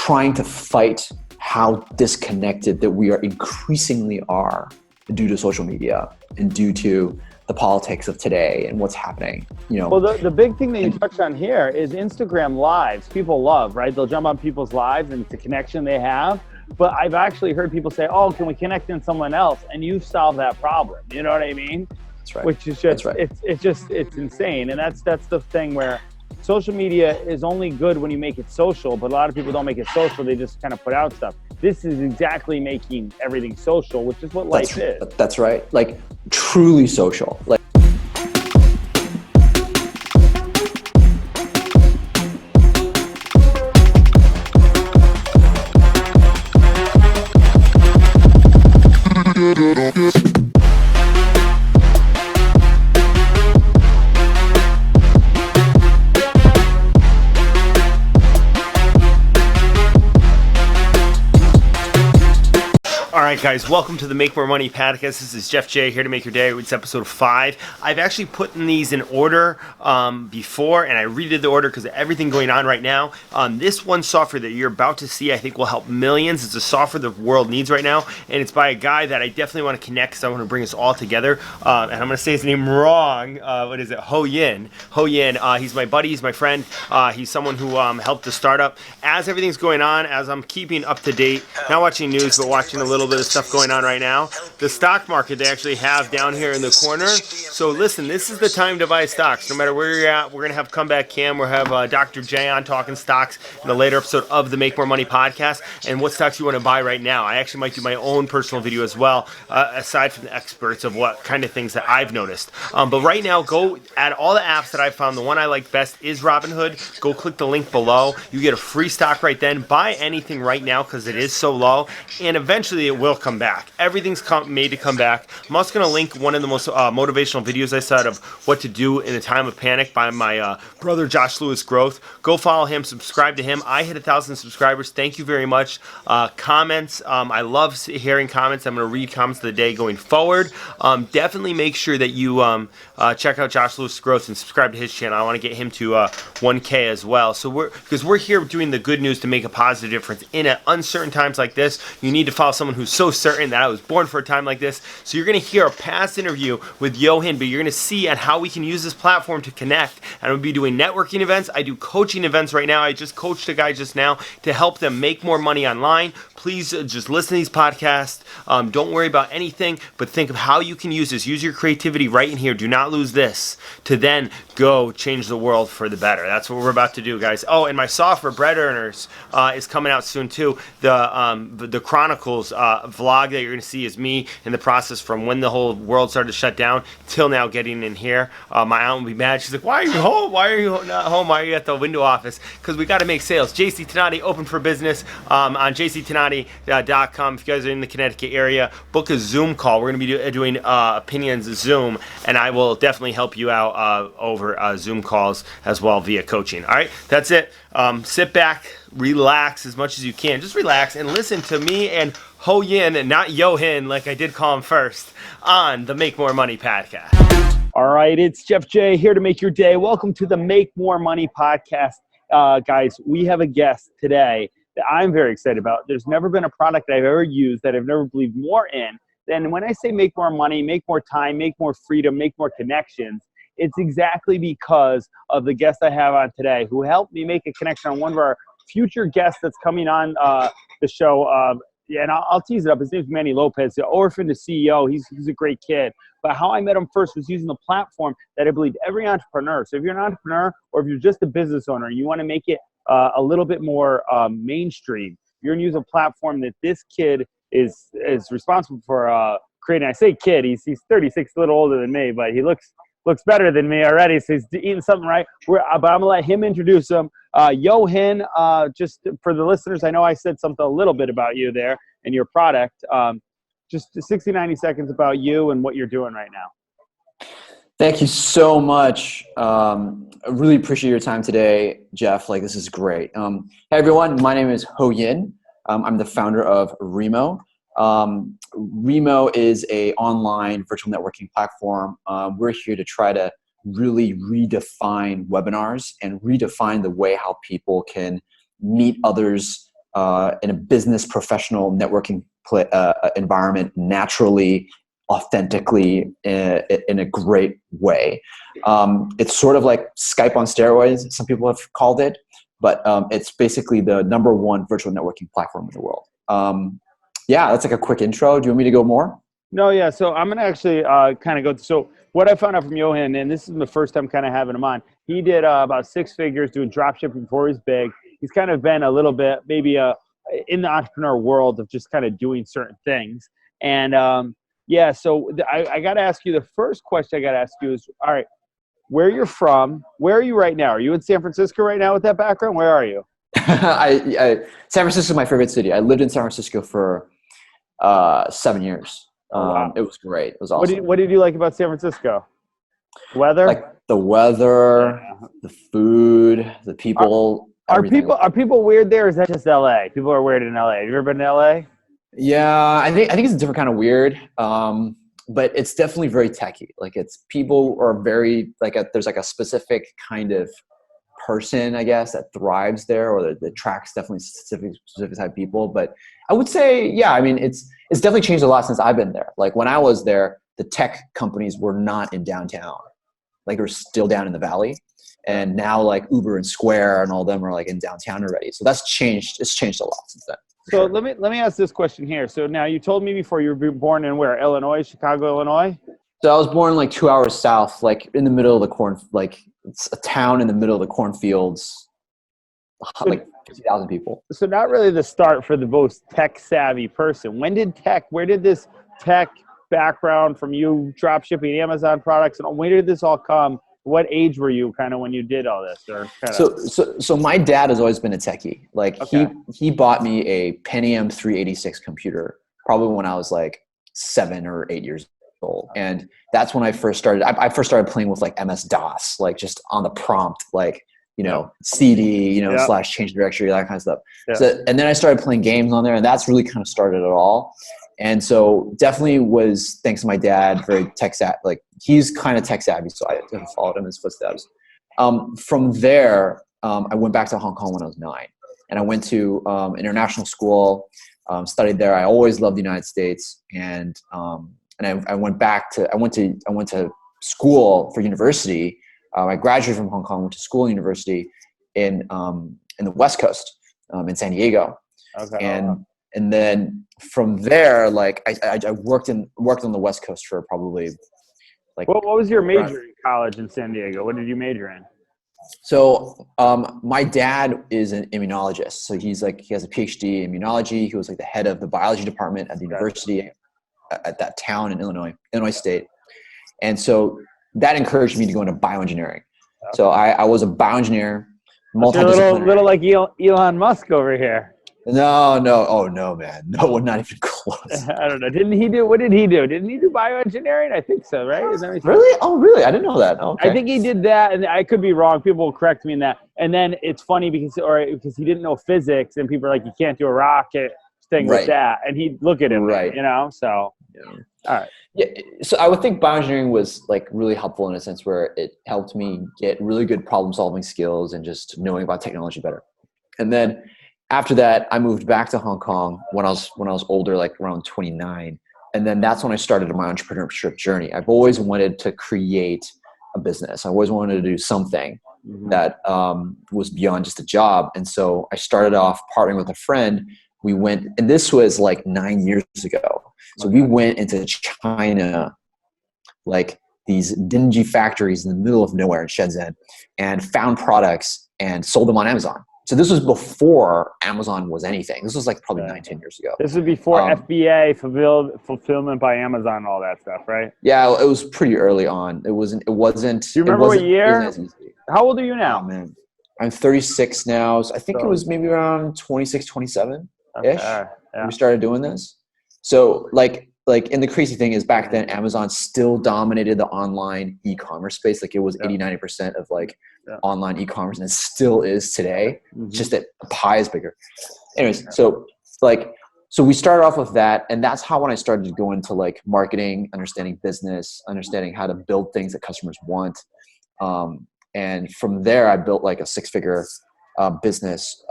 trying to fight how disconnected that we are increasingly are due to social media and due to the politics of today and what's happening, you know. Well, the big thing that you touched on here is Instagram lives. People love, right? They'll jump on people's lives and it's a connection they have. But I've actually heard people say, oh, can we connect in someone else? And you solve that problem. You know what I mean? That's right. Which is just, it's insane. And that's the thing where social media is only good when you make it social, but a lot of people don't make it social. They just kind of put out stuff. This is exactly making everything social, which is what life is. That's right. Like truly social. Like All right, guys, welcome to the Make More Money podcast. This is Jeff J here to make your day. It's episode 5. I've actually put in these in order before, and I redid the order because of everything going on right now. This one software that you're about to see, I think, will help millions. It's a software the world needs right now, and it's by a guy that I definitely want to connect because I want to bring us all together. And I'm going to say his name wrong. What is it? Ho Yin. Ho Yin. He's my buddy. He's my friend. He's someone who helped the startup. As everything's going on, as I'm keeping up to date, not watching news, but watching a little bit of stuff going on right now. The stock market they actually have down here in the corner. So listen, this is the time to buy stocks. No matter where you're at, we're going to have Comeback Cam. We'll have Dr. J on talking stocks in a later episode of the Make More Money podcast and what stocks you want to buy right now. I actually might do my own personal video as well, aside from the experts of what kind of things that I've noticed. But right now, go at all the apps that I found. The one I like best is Robinhood. Go click the link below. You get a free stock right then. Buy anything right now because it is so low, and eventually it will come back. Everything's made to come back. I'm also going to link one of the most motivational videos I saw of what to do in a time of panic by my brother Josh Lewis Growth. Go follow him, subscribe to him. I hit 1,000 subscribers. Thank you very much. Comments, I love hearing comments. I'm going to read comments of the day going forward. Definitely make sure that you check out Josh Lewis Growth and subscribe to his channel. I want to get him to 1K as well. So we're here doing the good news to make a positive difference. In uncertain times like this, you need to follow someone who's so certain that I was born for a time like this. So you're going to hear a past interview with Ho Yin, but you're going to see on how we can use this platform to connect. And we'll be doing networking events. I do coaching events right now. I just coached a guy just now to help them make more money online. Please just listen to these podcasts. Don't worry about anything, but think of how you can use this. Use your creativity right in here. Do not lose this to then go change the world for the better. That's what we're about to do, guys. Oh, and my software, Bread Earners, is coming out soon too. The Chronicles vlog that you're going to see is me in the process from when the whole world started to shut down till now getting in here. My aunt will be mad. She's like, why are you home? Why are you not home? Why are you at the window office? Because we got to make sales. JC Tenati open for business on jctenati.com. If you guys are in the Connecticut area, book a Zoom call. We're going to be doing opinions Zoom, and I will definitely help you out over Zoom calls as well via coaching. All right, that's it. Sit back, relax as much as you can. Just relax and listen to me and Ho Yin, and not Yo Hin like I did call him first, on the Make More Money podcast. All right, it's Jeff J here to make your day. Welcome to the Make More Money podcast. Guys, we have a guest today that I'm very excited about. There's never been a product I've ever used that I've never believed more in. Then when I say make more money, make more time, make more freedom, make more connections, it's exactly because of the guest I have on today who helped me make a connection on one of our future guests that's coming on the show. And I'll tease it up. His name's Manny Lopez, the orphan to CEO. He's a great kid. But how I met him first was using the platform that I believe every entrepreneur. So if you're an entrepreneur or if you're just a business owner, you want to make it a little bit more mainstream, you're going to use a platform that this kid is responsible for creating. I say kid, he's 36, a little older than me, but he looks better than me already, so he's eating something right. But I'm going to let him introduce him. Ho Yin, just for the listeners, I know I said something a little bit about you there and your product. Just 60, 90 seconds about you and what you're doing right now. Thank you so much. I really appreciate your time today, Jeff. Like, this is great. Hey, everyone. My name is Ho Yin. I'm the founder of Remo. Remo is a online virtual networking platform. We're here to try to really redefine webinars and redefine the way how people can meet others in a business professional networking environment naturally, authentically, in a great way. It's sort of like Skype on steroids, some people have called it, but it's basically the #1 virtual networking platform in the world. Yeah, that's like a quick intro. Do you want me to go more? No, yeah. So I'm going to actually kind of go. So what I found out from Johan, and this is the first time kind of having him on, he did about 6 figures doing dropshipping before he was big. He's kind of been a little bit maybe in the entrepreneur world of just kind of doing certain things. And yeah, so I got to ask you, the first question I got to ask you is, all right, where you're from, where are you right now? Are you in San Francisco right now with that background? Where are you? San Francisco is my favorite city. I lived in San Francisco for 7 years. Wow. It was great. It was awesome. What did you like about San Francisco? Weather? Like the weather, the food, the people. Are people weird there, or is that just LA? People are weird in LA. Have you ever been to LA? Yeah, I think it's a different kind of weird. But it's definitely very techy. Like people are very there's like a specific kind of person, I guess, that thrives there, or that attracts definitely specific type of people. But I would say, yeah, I mean, it's definitely changed a lot since I've been there. Like when I was there, the tech companies were not in downtown. Like they're still down in the valley. And now like Uber and Square and all them are like in downtown already. So that's changed. It's changed a lot since then. So let me ask this question here. So now you told me before you were born in where? Illinois, Chicago, Illinois? So I was born like 2 hours south, like in the middle of the corn, like it's a town in the middle of the cornfields, like 50,000 people. So not really the start for the most tech savvy person. Where did this tech background from you drop shipping Amazon products, and when did this all come? What age were you kind of when you did all this? Or So my dad has always been a techie. Like he bought me a Pentium 386 computer probably when I was like 7 or 8 years old. And that's when I first started. I first started playing with like MS-DOS, like just on the prompt, like, CD, / change directory, that kind of stuff. Yeah. So, and then I started playing games on there, and that's really kind of started it all. And so definitely was thanks to my dad, very tech savvy. Like he's kind of tech savvy, so I followed him in his footsteps. From there, I went back to Hong Kong when I was 9, and I went to international school, studied there. I always loved the United States, and I went to school for university. I graduated from Hong Kong, went to school and university in the West Coast, in San Diego. Okay. And then from there, like I worked on the West Coast for probably like. What was your major in college in San Diego? What did you major in? So my dad is an immunologist. So he has a PhD in immunology. He was like the head of the biology department at the university at that town in Illinois State. And so that encouraged me to go into bioengineering. Okay. So I was a bioengineer, multidisciplinary. Little like Elon Musk over here. No. Oh no, man. No, not even close. I don't know. What did he do? Didn't he do bioengineering? I think so, right? Is that really? Oh, really? I didn't know that. Okay. I think he did that, and I could be wrong. People will correct me in that. And then it's funny because he didn't know physics, and people are like, you can't do a rocket thing with that. And he'd look at him, right? So. Yeah. All right. Yeah. So I would think bioengineering was like really helpful in a sense where it helped me get really good problem solving skills and just knowing about technology better. And then after that, I moved back to Hong Kong when I was older, like around 29. And then that's when I started my entrepreneurship journey. I've always wanted to create a business. I always wanted to do something that was beyond just a job. And so I started off partnering with a friend. We went, and this was like 9 years ago. So we went into China, like these dingy factories in the middle of nowhere in Shenzhen, and found products and sold them on Amazon. So this was before Amazon was anything. This was like probably 9-10 years ago. This was before FBA, fulfillment by Amazon, all that stuff, right? Yeah, it was pretty early on. It wasn't. Do you remember what year? How old are you now? Oh, man. I'm 36 now. So I think it was maybe around 26, 27-ish. Yeah. We started doing this. So like and the crazy thing is back then Amazon still dominated the online e-commerce space. Like it was 80-90% of like online e-commerce, and it still is today. Just that the pie is bigger. Anyways, so we started off with that, and that's how when I started to go into like marketing, understanding business, understanding how to build things that customers want. And from there I built like a 6-figure business,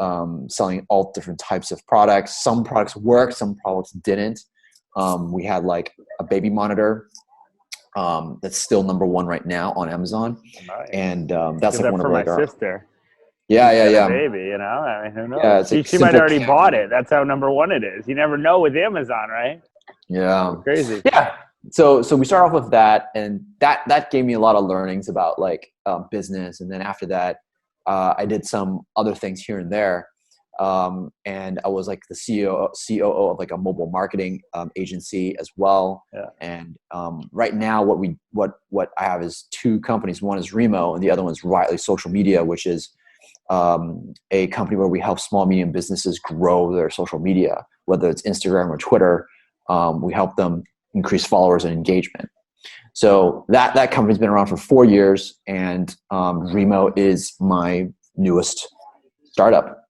selling all different types of products. Some products worked, some products didn't. We had like a baby monitor that's still #1 right now on Amazon. Nice. And that's Get like that one for of my like our, sister. Yeah. Baby, you know, I mean, who knows? Yeah, it's like She might simple already camera. bought it. That's how #1 it is. You never know with Amazon, right? Yeah. Crazy. Yeah. So we start off with that, and that gave me a lot of learnings about like business. And then after that, I did some other things here and there. And I was like the COO of like a mobile marketing agency as well. Yeah. And right now, what I have is 2 companies. One is Remo, and the other one is Riley Social Media, which is a company where we help small, medium businesses grow their social media, whether it's Instagram or Twitter. We help them increase followers and engagement. So that company's been around for 4 years, and Remo is my newest startup.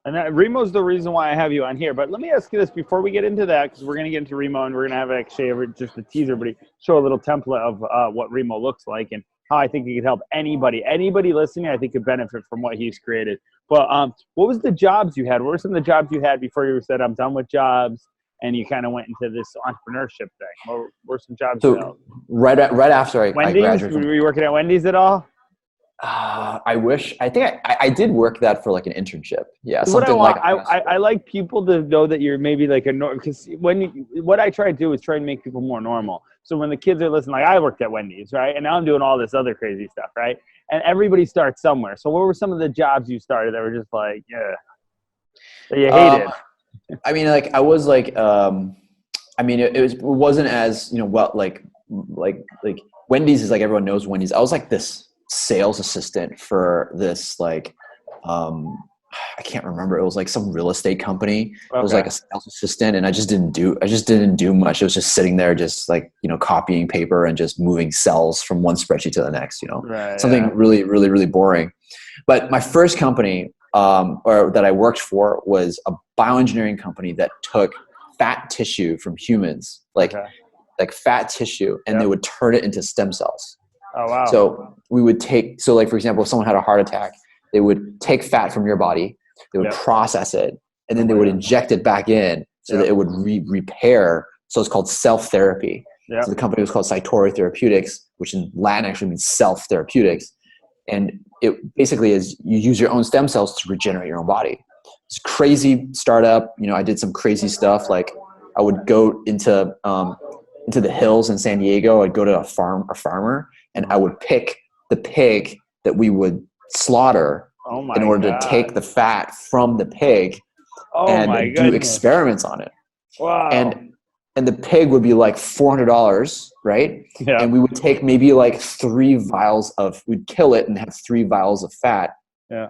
And Remo's the reason why I have you on here. But let me ask you this before we get into that, because we're going to get into Remo, and we're going to have actually just a teaser, but show a little template of what Remo looks like and how I think he could help anybody. Anybody listening, I think, could benefit from what he's created. But what was the jobs you had? What were some of the jobs you had before you said, I'm done with jobs, and you kind of went into this entrepreneurship thing? What were some jobs you held? Right after I graduated. Were you working at Wendy's at all? I wish. I think I did work that for like an internship. Yeah, I like people to know that you're maybe like because what I try to do is try and make people more normal. So when the kids are listening, like I worked at Wendy's, right, and now I'm doing all this other crazy stuff, right? And everybody starts somewhere. So what were some of the jobs you started that were just like, yeah, that you hated? I mean, like I was like, I mean, it wasn't as like Wendy's is like everyone knows Wendy's. I was like this sales assistant for this like I can't remember, it was like some real estate company. Okay. It was like a sales assistant, and I just didn't do much. It was just sitting there just like copying paper and just moving cells from one spreadsheet to the next, something really, really, really boring. But my first company or that I worked for was a bioengineering company that took fat tissue from humans, like fat tissue, and they would turn it into stem cells. Oh, wow. So we would like, for example, if someone had a heart attack, they would take fat from your body, they would process it, and then they would inject it back in so that it would repair. So it's called self-therapy. Yep. So the company was called Cytori Therapeutics, which in Latin actually means self-therapeutics. And it basically is you use your own stem cells to regenerate your own body. It's a crazy startup. I did some crazy stuff. Like I would go into the hills in San Diego. I'd go to a farmer, and I would pick the pig that we would slaughter in order to take the fat from the pig and do experiments on it. Wow. And the pig would be like $400, right? Yeah. And we would take maybe like 3 vials we'd kill it and have 3 vials of fat. Yeah.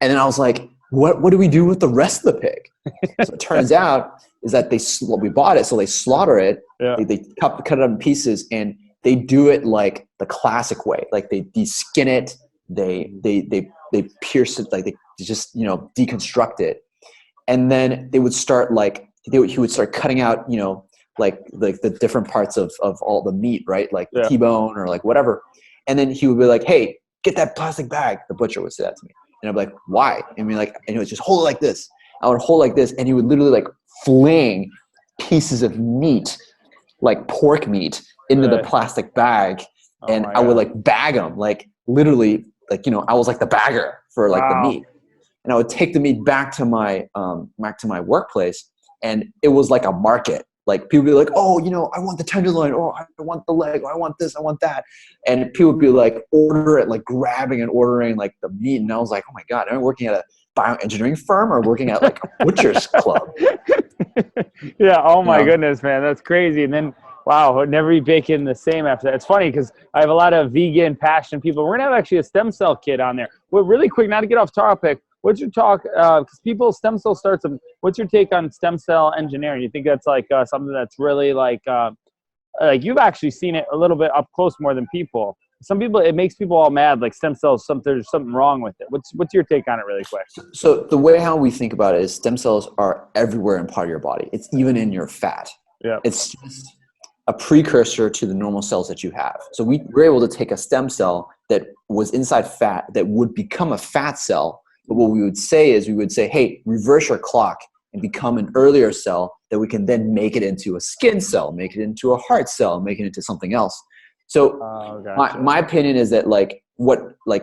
And then I was like, what do we do with the rest of the pig? So it turns out is that we bought it, so they slaughter it, they cut it up in pieces, and they do it like the classic way. Like they de-skin it, they pierce it, like they just deconstruct it, and then they would start he would start cutting out like the different parts of all the meat, right? Like the T-bone or like whatever, and then he would be like, "Hey, get that plastic bag." The butcher would say that to me, and I'd be like, "Why?" I mean, like, and he would just hold it like this. I would hold like this, and he would literally like fling pieces of meat, like pork meat, into the plastic bag, and I would like bag them, like literally, like I was like the bagger for like the meat, and I would take the meat back to my workplace, and it was like a market. Like people would be like, "Oh, I want the tenderloin. Oh, I want the leg. Oh, I want this. I want that," and people would be like, order it, like grabbing and ordering like the meat, and I was like, "Oh my god, am I working at a bioengineering firm or working at like a butcher's club?" Yeah. Oh my goodness, man, that's crazy. And then wow, I'd never be baking the same after that. It's funny because I have a lot of vegan passion people. We're gonna have actually a stem cell kit on there. Well, really quick, not to get off topic. What's your talk? Because stem cell starts. What's your take on stem cell engineering? You think that's like something that's really like you've actually seen it a little bit up close more than people. Some people, it makes people all mad. Like stem cells, there's something wrong with it. What's your take on it, really quick? So the way how we think about it is stem cells are everywhere in part of your body. It's even in your fat. Yeah. It's just a precursor to the normal cells that you have. So we were able to take a stem cell that was inside fat that would become a fat cell But what we would say is we would say, hey, reverse your clock and become an earlier cell that we can then make it into a skin cell, make it into a heart cell, make it into something else. So gotcha. my opinion is that like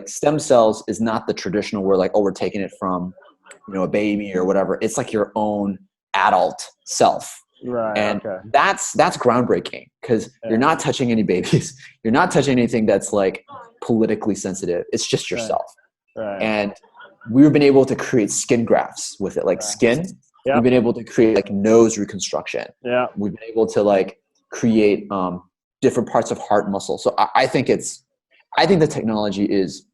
stem cells is not the traditional where like, oh, we're taking it from, a baby or whatever. It's like your own adult self. Right. And that's groundbreaking because you're not touching any babies. You're not touching anything that's like politically sensitive. It's just yourself. Right. And we've been able to create skin grafts with it, like skin. Yep. We've been able to create like nose reconstruction. Yeah. We've been able to like create different parts of heart muscle. So I think the technology is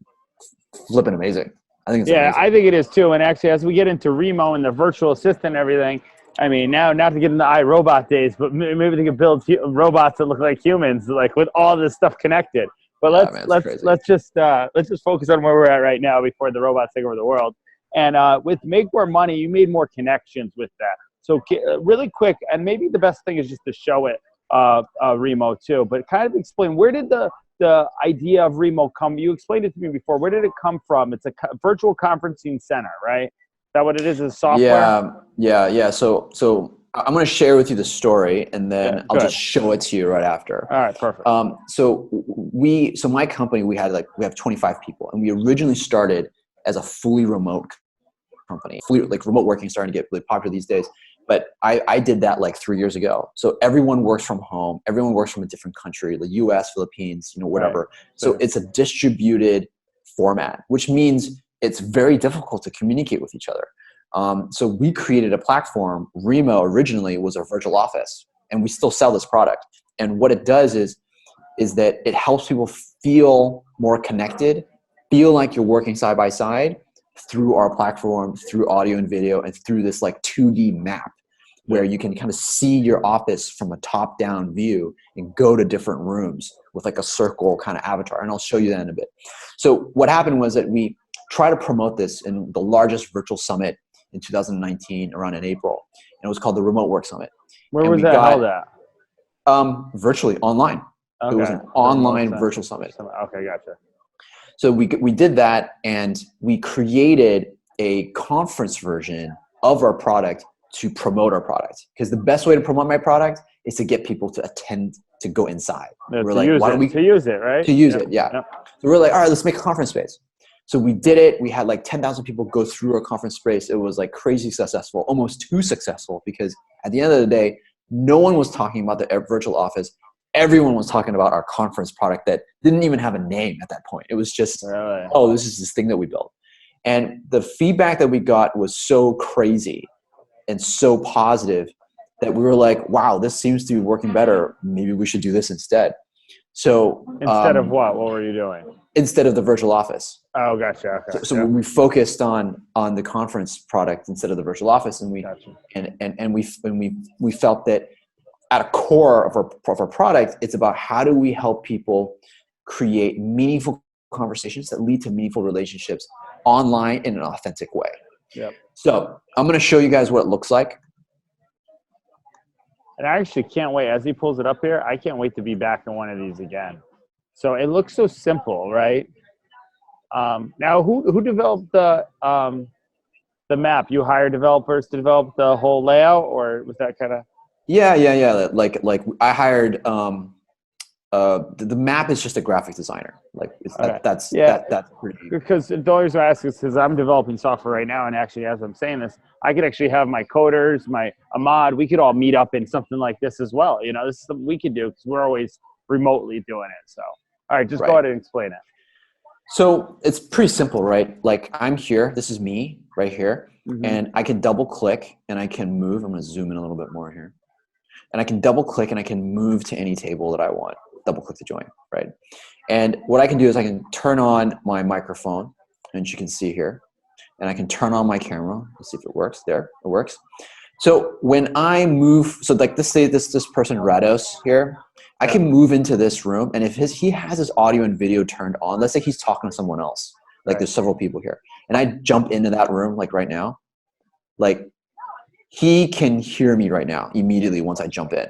flipping amazing. I think it's amazing. I think it is too. And actually, as we get into Remo and the virtual assistant and everything, I mean, now not to get into iRobot days, but maybe they can build robots that look like humans, like with all this stuff connected. But let's just focus on where we're at right now before the robots take over the world. And with Make More Money, you made more connections with that. So really quick, and maybe the best thing is just to show it, Remo too. But kind of explain, where did the idea of Remo come? You explained it to me before. Where did it come from? It's a virtual conferencing center, right? Is that what it is? Is software? Yeah. So I'm going to share with you the story, and then I'll just show it to you right after. All right, perfect. So my company, we have 25 people, and we originally started as a fully remote company. Remote working is starting to get really popular these days. But I did that like 3 years ago. So everyone works from home. Everyone works from a different country, the US, Philippines, whatever. Right. So it's a distributed format, which means it's very difficult to communicate with each other. So we created a platform. Remo originally was a virtual office, and we still sell this product. And what it does is that it helps people feel more connected, feel like you're working side by side through our platform, through audio and video, and through this like 2D map where you can kind of see your office from a top-down view and go to different rooms with like a circle kind of avatar. And I'll show you that in a bit. So what happened was that we tried to promote this in the largest virtual summit in 2019, around in April. And it was called the Remote Work Summit. Where was that held at? Virtually, online. Okay. It was an online virtual summit. Okay, gotcha. So we did that, and we created a conference version of our product to promote our product. Because the best way to promote my product is to get people to attend, to go inside. To use it, right? To use it, yeah. Yep. So we're like, all right, let's make a conference space. So we did it. We had like 10,000 people go through our conference space. It was like crazy successful, almost too successful, because at the end of the day, no one was talking about the virtual office. Everyone was talking about our conference product that didn't even have a name at that point. It was just, oh, this is this thing that we built. And the feedback that we got was so crazy and so positive that we were like, wow, this seems to be working better. Maybe we should do this instead. So instead of what were you doing? Instead of the virtual office. Oh, gotcha. Okay. So we focused on the conference product instead of the virtual office, and we we felt that at a core of our product, it's about how do we help people create meaningful conversations that lead to meaningful relationships online in an authentic way. Yep. So I'm going to show you guys what it looks like. And I actually can't wait. As he pulls it up here, I can't wait to be back in one of these again. So it looks so simple, right? Now, who developed the map? You hired developers to develop the whole layout, or was that kind of? Yeah. Like I hired. The map is just a graphic designer. Like that's pretty. Because the only reason I ask is because I'm developing software right now, and actually, as I'm saying this, I could actually have my coders, my Ahmad. We could all meet up in something like this as well. This is something we could do because we're always remotely doing it. So, all right, just go ahead and explain it. So it's pretty simple, right? Like I'm here. This is me right here, and I can double click and I can move. I'm going to zoom in a little bit more here, and I can double click and I can move to any table that I want. Double click to join, right? And what I can do is I can turn on my microphone, and you can see here, and I can turn on my camera. Let's see if it works. There, it works. So when I move, so like this person Rados here, I can move into this room, and if he has his audio and video turned on, let's say he's talking to someone else, like there's several people here, and I jump into that room like right now, like he can hear me right now immediately once I jump in.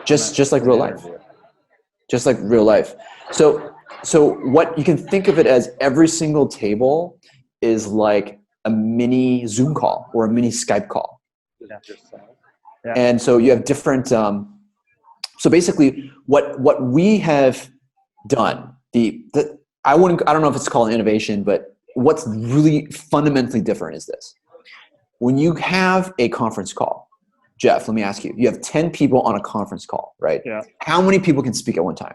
Just like real life. Just like real life. So what you can think of it as, every single table is like a mini Zoom call or a mini Skype call. Yeah. And so you have different, so basically what we have done, I don't know if it's called innovation, but what's really fundamentally different is this. When you have a conference call, Jeff, let me ask you, you have 10 people on a conference call, right? Yeah. How many people can speak at one time?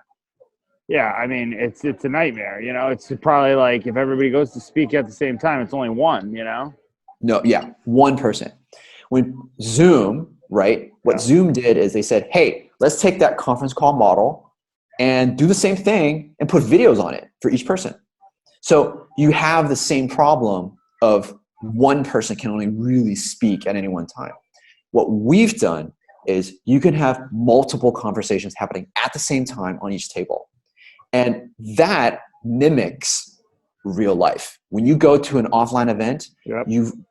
Yeah, I mean, it's a nightmare, you know. It's probably like if everybody goes to speak at the same time, it's only one, you know. No, yeah, one person. When Zoom, right? What Zoom did is they said, hey, let's take that conference call model and do the same thing and put videos on it for each person. So you have the same problem of one person can only really speak at any one time. What we've done is you can have multiple conversations happening at the same time on each table. And that mimics real life. When you go to an offline event,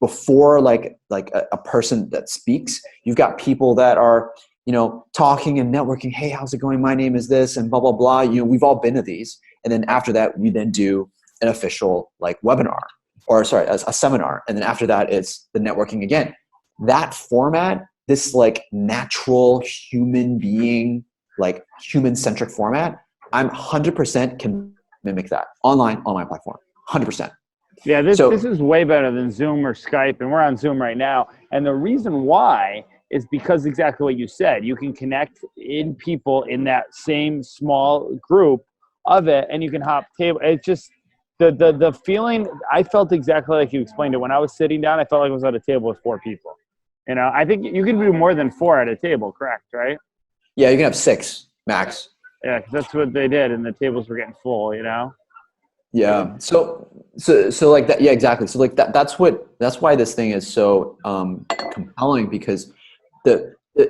before like a person that speaks, you've got people that are, you know, talking and networking. Hey, how's it going? My name is this and blah, blah, blah. You know, we've all been to these. And then after that, we then do an official like webinar or sorry, a seminar. And then after that, it's the networking again. That format, this like natural human being, like human-centric format, I'm 100% can mimic that online on my platform, 100%. Yeah, this is way better than Zoom or Skype, and we're on Zoom right now. And the reason why is because exactly what you said. You can connect in people in that same small group of it, and you can hop table. It's just the feeling. I felt exactly like you explained it. When I was sitting down, I felt like I was at a table with 4 people. You know, I think you can do more than 4 at a table, correct? Right? Yeah, you can have 6 max. Yeah, 'cause that's what they did, and the tables were getting full. You know. Yeah. So like that. Yeah, exactly. So like that's why this thing is so compelling, because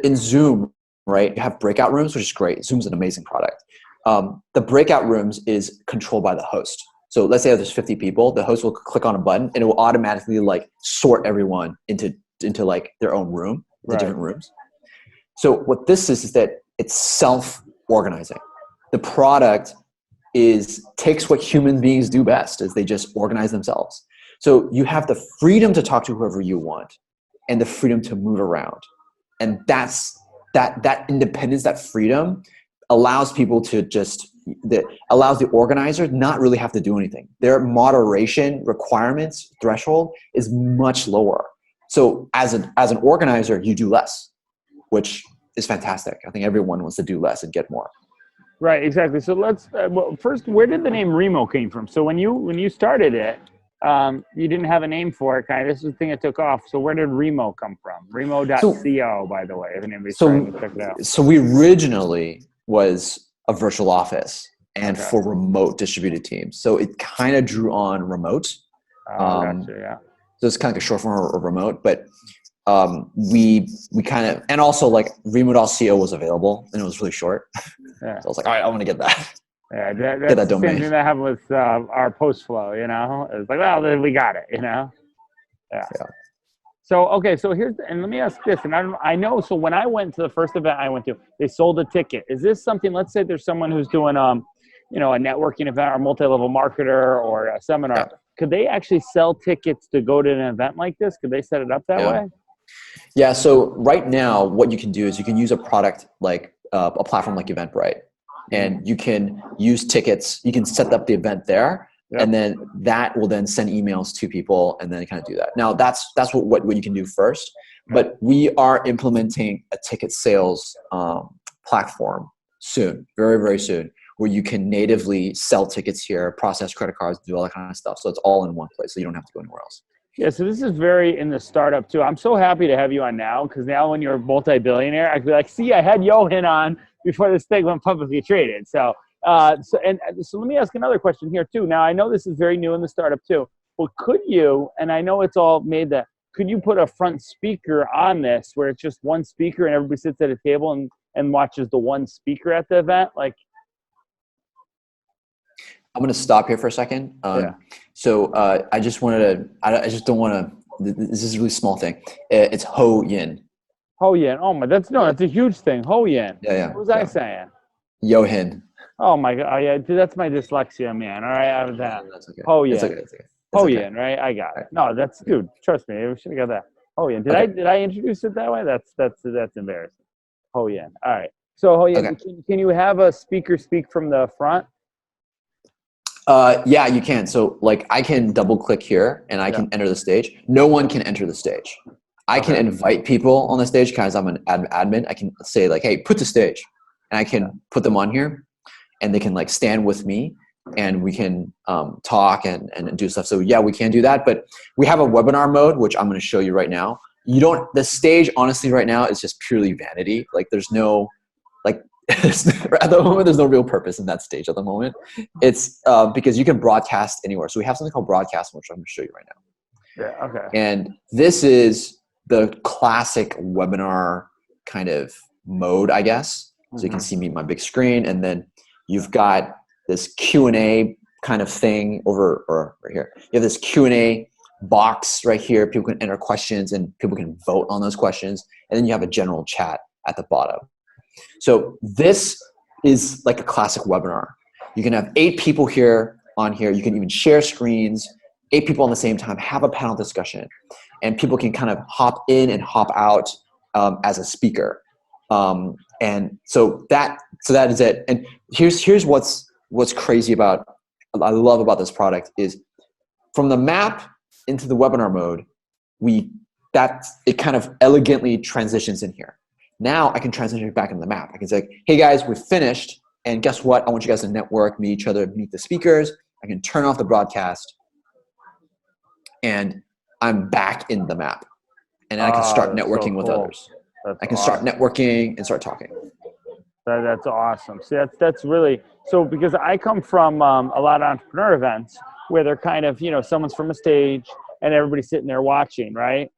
in Zoom, right, you have breakout rooms, which is great. Zoom's an amazing product. The breakout rooms is controlled by the host. So let's say there's 50 people, the host will click on a button and it will automatically like sort everyone into like their own room, the different rooms. So what this is that it's self-organizing. The product takes what human beings do best, is they just organize themselves. So you have the freedom to talk to whoever you want and the freedom to move around. And that independence, that freedom allows people to allows the organizer not really have to do anything. Their moderation requirements threshold is much lower. So as an organizer, you do less, which is fantastic. I think everyone wants to do less and get more. Right, exactly. So let's first, where did the name Remo came from? So when you started it, you didn't have a name for it. Kind of, this is the thing that took off. So where did Remo come from? Remo.co, by the way, if anybody's trying to check it out. So we originally was a virtual office and for remote distributed teams. So it kind of drew on remote. Gotcha, yeah. So it's kind of like a short form of remote, but we kind of, and also like Remo.co was available and it was really short. Yeah. So I was like, all right, I want to get that. Yeah, that's that the domain. same thing that happened with our post flow, you know? It's like, well, then we got it, you know? Yeah. So, okay, so and let me ask this, and I know, so when I went to the first event I went to, they sold a ticket. Is this something, let's say there's someone who's doing, you know, a networking event or multi-level marketer or a seminar. Could they actually sell tickets to go to an event like this? Could they set it up that way? Yeah, so right now what you can do is you can use a product like a platform like Eventbrite, and you can use tickets. You can set up the event there, and then that will then send emails to people and then kind of do that. Now that's what you can do first, but we are implementing a ticket sales platform soon, very, very soon, where you can natively sell tickets here, process credit cards, do all that kind of stuff. So it's all in one place, so you don't have to go anywhere else. Yeah, so this is very in the startup too. I'm so happy to have you on now, because now when you're a multi-billionaire, I could be like, see, I had Johan on before this thing went publicly traded. So let me ask another question here too. Now I know this is very new in the startup too. Well, could you, and I know it's all made that, could you put a front speaker on this where it's just one speaker and everybody sits at a table and watches the one speaker at the event? Like, I'm going to stop here for a second. So I just don't want to, this is a really small thing. It's Ho Yin. Ho Yin. Oh my, that's a huge thing. Ho Yin. Yeah. What was I saying? Johan. Oh my God. Oh yeah, dude, that's my dyslexia, man. All right, out of that. That's okay. Ho Yin. It's okay. Ho okay. Yin, right? I got it. No, that's dude. Trust me, I should have got that. Ho Yin. Okay. Did I introduce it that way? That's embarrassing. Ho Yin. All right. So Ho Yin, Okay. can you have a speaker speak from the front? Yeah, you can. So like I can double click here and I can enter the stage. No one can enter the stage. I can invite people on the stage because I'm an admin. I can say like, hey, put the stage. And I can put them on here and they can like stand with me and we can talk and do stuff. So yeah, we can do that. But we have a webinar mode, which I'm going to show you right now. The stage honestly right now is just purely vanity. Like there's no, like at the moment, there's no real purpose in that stage at the moment. It's because you can broadcast anywhere. So we have something called broadcast, which I'm going to show you right now. Yeah. Okay. And this is the classic webinar kind of mode, I guess. So you can see me on my big screen, and then you've got this Q&A kind of thing over or right here. You have this Q&A box right here. People can enter questions and people can vote on those questions. And then you have a general chat at the bottom. So this is like a classic webinar. You can have 8 people here on here. You can even share screens, 8 people on the same time, have a panel discussion, and people can kind of hop in and hop out as a speaker. And so that is it. And here's what's crazy about, I love about this product is from the map into the webinar mode, it kind of elegantly transitions in here. Now I can transition back into the map. I can say, hey guys, we're finished. And guess what? I want you guys to network, meet each other, meet the speakers. I can turn off the broadcast and I'm back in the map. And then I can start networking with others. I can start networking and start talking. That's awesome. See, that's really, so because I come from a lot of entrepreneur events where they're kind of, someone's from a stage and everybody's sitting there watching, right?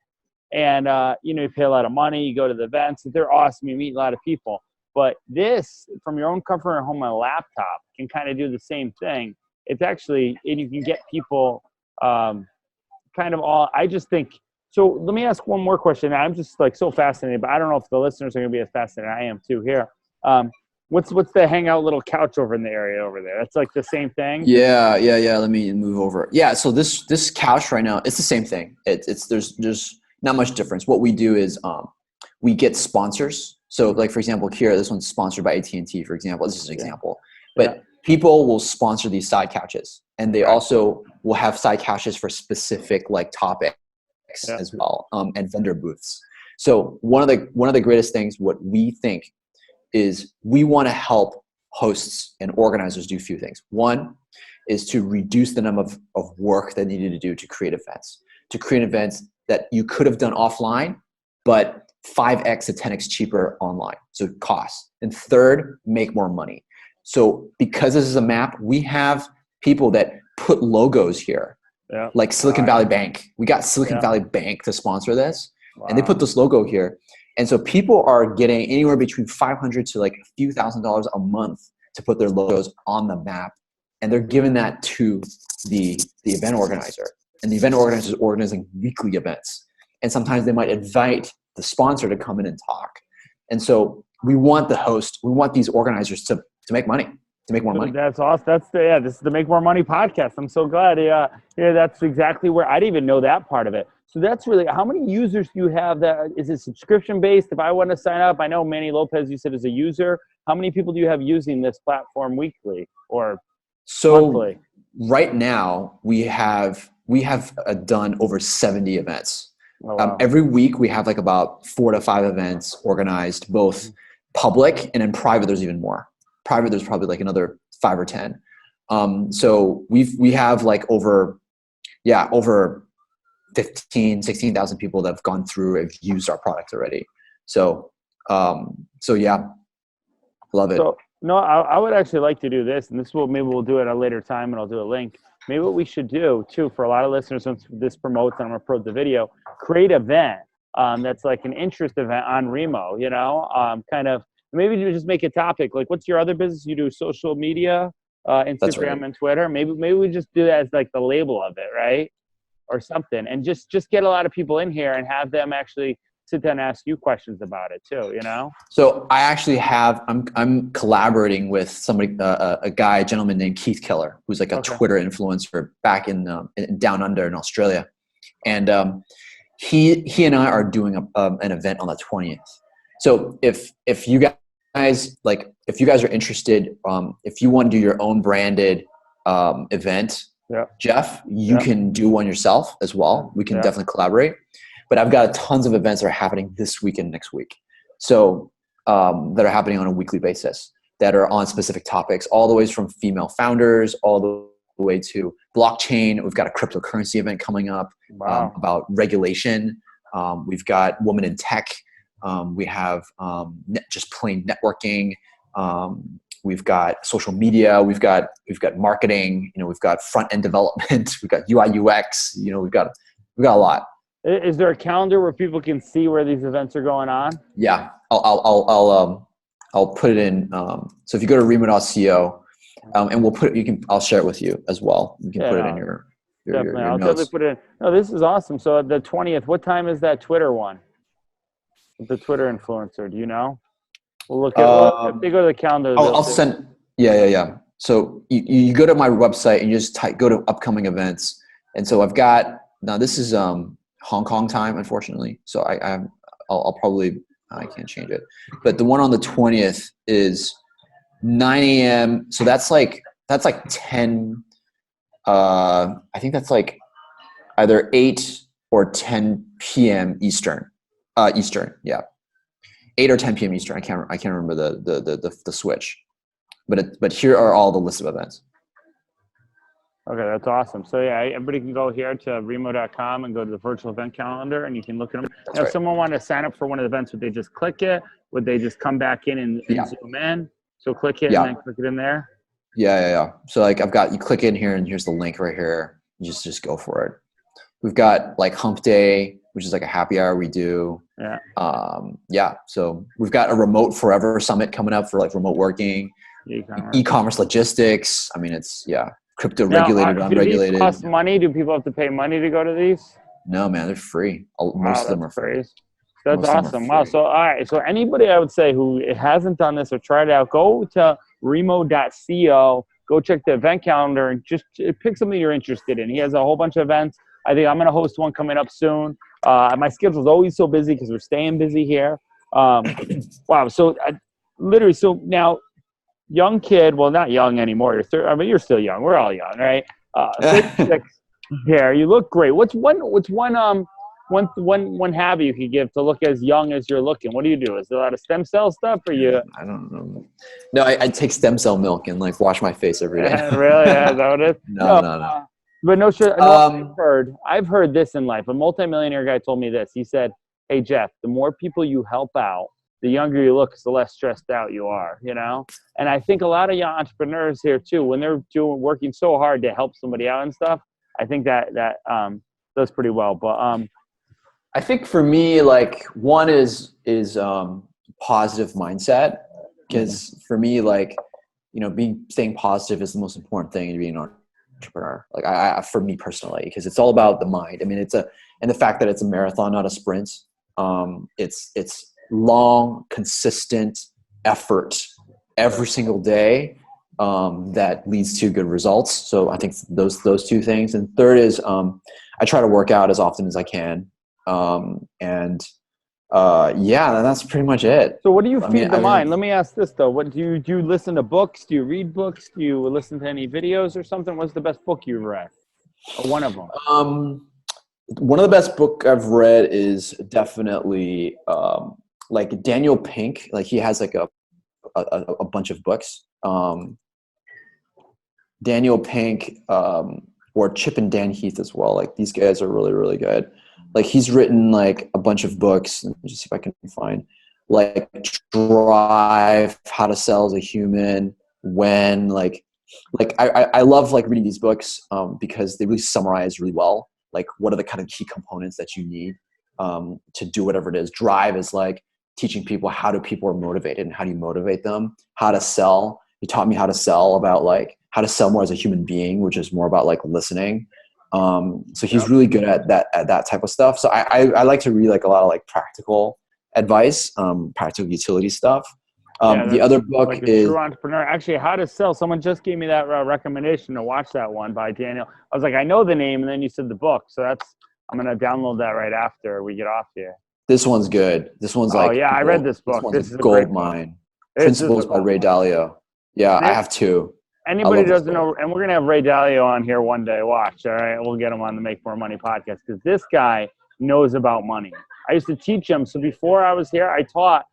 And, you pay a lot of money, you go to the events, they're awesome, you meet a lot of people. But this, from your own comfort at home on a laptop, can kind of do the same thing. It's actually, and you can get people kind of all, I just think, so let me ask one more question. I'm just like so fascinated, but I don't know if the listeners are going to be as fascinated as I am too here. What's the Hangout little couch over in the area over there? That's like the same thing? Yeah. Let me move over. Yeah, so this couch right now, it's the same thing. There's not much difference. What we do is we get sponsors. So like, for example, here, this one's sponsored by AT&T, for example. This is an example. But people will sponsor these side couches. And they also will have side couches for specific like topics as well, and vendor booths. So one of the greatest things, what we think is we want to help hosts and organizers do a few things. One is to reduce the number of work that needed to do to create events that you could have done offline, but 5x to 10x cheaper online. So cost. And third, make more money. So because this is a map, we have people that put logos here, like Silicon Valley Bank. We got Silicon Valley Bank to sponsor this, and they put this logo here. And so people are getting anywhere between $500 to like a few $1,000s a month to put their logos on the map. And they're giving that to the event organizer. And the event organizer is organizing weekly events. And sometimes they might invite the sponsor to come in and talk. And so we want these organizers to make money, to make more money. That's awesome. This is the Make More Money podcast. I'm so glad. Yeah, that's exactly where I didn't even know that part of it. So that's really, how many users do you have? That is it subscription based? If I want to sign up, I know Manny Lopez, you said, is a user. How many people do you have using this platform weekly or monthly? Right now we have done over 70 events. Oh, wow. Every week we have like about 4 to 5 events organized, both public and in private. There's even more. Private, there's probably like another 5 or 10. So we have like over 16,000 people that have gone through and used our product already. So yeah, love it. So no, I would actually like to do this, and maybe we'll do it at a later time, and I'll do a link. Maybe what we should do too, for a lot of listeners, once this promotes and I'm gonna promote the video, create an event that's like an interest event on Remo. Kind of maybe you just make a topic like, what's your other business? You do social media, Instagram and Twitter. Maybe we just do that as like the label of it, right? Or something, and just get a lot of people in here and have them actually sit down and ask you questions about it too, you know? So I actually I'm collaborating with somebody, a gentleman named Keith Keller, who's like a Twitter influencer back in down under in Australia. And he and I are doing an event on the 20th. So if you guys are interested, if you want to do your own branded event, Jeff, you can do one yourself as well. We can definitely collaborate. But I've got tons of events that are happening this week and next week. So that are happening on a weekly basis that are on specific topics, all the way from female founders, all the way to blockchain. We've got a cryptocurrency event coming up about regulation. We've got women in tech. We have just plain networking. We've got social media. We've got marketing. You know, we've got front end development. We've got UI UX. You know, we've got a lot. Is there a calendar where people can see where these events are going on? Yeah, I'll put it in. So if you go to remo.co, and we'll put it. I'll share it with you as well. You can put it in your definitely. I'll notes. definitely put it in. No, this is awesome. So the 20th. What time is that Twitter one? The Twitter influencer. Do you know? We'll look at. If they go to the calendar. I'll send. Yeah. So you go to my website and you just go to upcoming events. And so I've got now. This is Hong Kong time, unfortunately. So I'll probably, I can't change it. But the one on the 20th is 9 a.m. So that's like 10, I think that's like either 8 or 10 p.m. Eastern. Yeah. 8 or 10 p.m. Eastern. I can't remember the switch. But here are all the list of events. Okay, that's awesome. So yeah, everybody can go here to remo.com and go to the virtual event calendar, and you can look at them. Now, if someone wanted to sign up for one of the events, would they just click it? Would they just come back in and zoom in? So click it and then click it in there? Yeah. So like you click in here and here's the link right here. You just go for it. We've got like Hump Day, which is like a happy hour we do. Yeah. So we've got a Remote Forever Summit coming up for like remote working, e-commerce logistics. I mean, it's crypto regulated, unregulated. Do these cost money? Do people have to pay money to go to these? No, man, they're free. Most of them are free. That's awesome. Wow. So, all right. So anybody I would say who hasn't done this or tried it out, go to remo.co, go check the event calendar and just pick something you're interested in. He has a whole bunch of events. I think I'm going to host one coming up soon. My schedule's always so busy because we're staying busy here. Wow. So literally, so now, young kid, well, not young anymore. You're still young. We're all young, right? 36 here. You look great. What's one habit you could give to look as young as you're looking? What do you do? Is there a lot of stem cell stuff for you? I don't know. No, I take stem cell milk and like wash my face every day. Really? Yeah, is that what it is? No. But no, sure. I've heard this in life. A multimillionaire guy told me this. He said, "Hey Jeff, the more people you help out, the younger you look, the less stressed out you are, you know?" And I think a lot of young entrepreneurs here too, when they're working so hard to help somebody out and stuff, I think that does pretty well. But I think for me, like one is positive mindset, because for me, like, you know, staying positive is the most important thing in being an entrepreneur. Like for me personally, because it's all about the mind. I mean, and the fact that it's a marathon, not a sprint. It's long, consistent effort every single day that leads to good results. So I think those two things. And third is I try to work out as often as I can. And that's pretty much it. So what do you feed the mind? Let me ask this though. What do you listen to books? Do you read books? Do you listen to any videos or something? What's the best book you've read? Or one of them? One of the best book I've read is definitely like Daniel Pink. Like he has like a bunch of books. Daniel Pink or Chip and Dan Heath as well. Like these guys are really, really good. Like he's written like a bunch of books. Let me just see if I can find like Drive, How to Sell as a Human, When, like I love like reading these books because they really summarize really well. Like what are the kind of key components that you need to do whatever it is. Drive is like teaching people how people are motivated and how do you motivate them. How to Sell. He taught me how to sell, about like how to sell more as a human being, which is more about like listening. So he's really good at that type of stuff. So I like to read like a lot of like practical advice, practical utility stuff. The other book like is True Entrepreneur. Actually, How to Sell. Someone just gave me that recommendation to watch that one by Daniel. I was like, I know the name, and then you said the book. So I'm going to download that right after we get off here. this one's good. This one's like, yeah, I read this book. This is a great gold book. mine. Principles by Ray Dalio. Yeah, I have two. Anybody doesn't know, and we're going to have Ray Dalio on here one day. Watch, all right? We'll get him on the Make More Money podcast because this guy knows about money. I used to teach him. So before I was here, I taught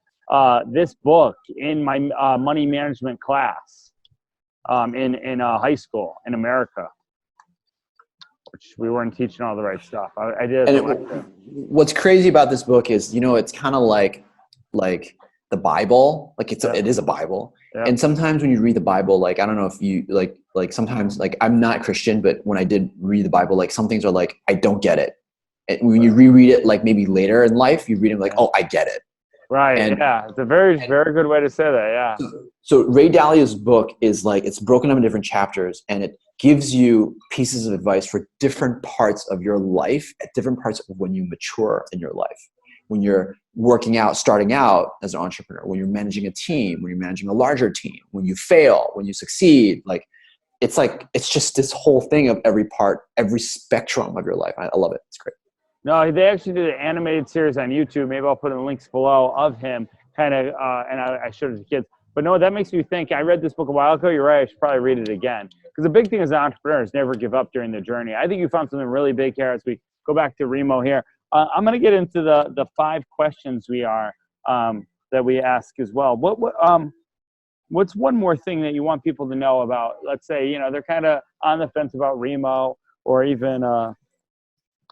this book in my money management class in high school in America, which we weren't teaching all the right stuff. I did. What's crazy about this book is, it's kind of like the Bible. Like it is a Bible. Yeah. And sometimes when you read the Bible, like, I don't know if you like sometimes, like, I'm not Christian, but when I did read the Bible, like some things are like, I don't get it. And when you reread it, like maybe later in life, you read it like, oh, I get it. Right. Yeah. It's a very good way to say that. Yeah. So Ray Dalio's book is like, it's broken up in different chapters, and it gives you pieces of advice for different parts of your life at different parts of when you mature in your life. When you're working out, starting out as an entrepreneur, when you're managing a team, when you're managing a larger team, when you fail, when you succeed, it's just this whole thing of every part, every spectrum of your life. I love it. It's great. No, they actually did an animated series on YouTube. Maybe I'll put in the links below of him and I showed it to kids. But no, that makes me think, I read this book a while ago. You're right. I should probably read it again. Because the big thing as an entrepreneur is never give up during the journey. I think you found something really big here as we go back to Remo here. I'm going to get into the 5 questions that we ask as well. What's one more thing that you want people to know about? Let's say, they're kind of on the fence about Remo or even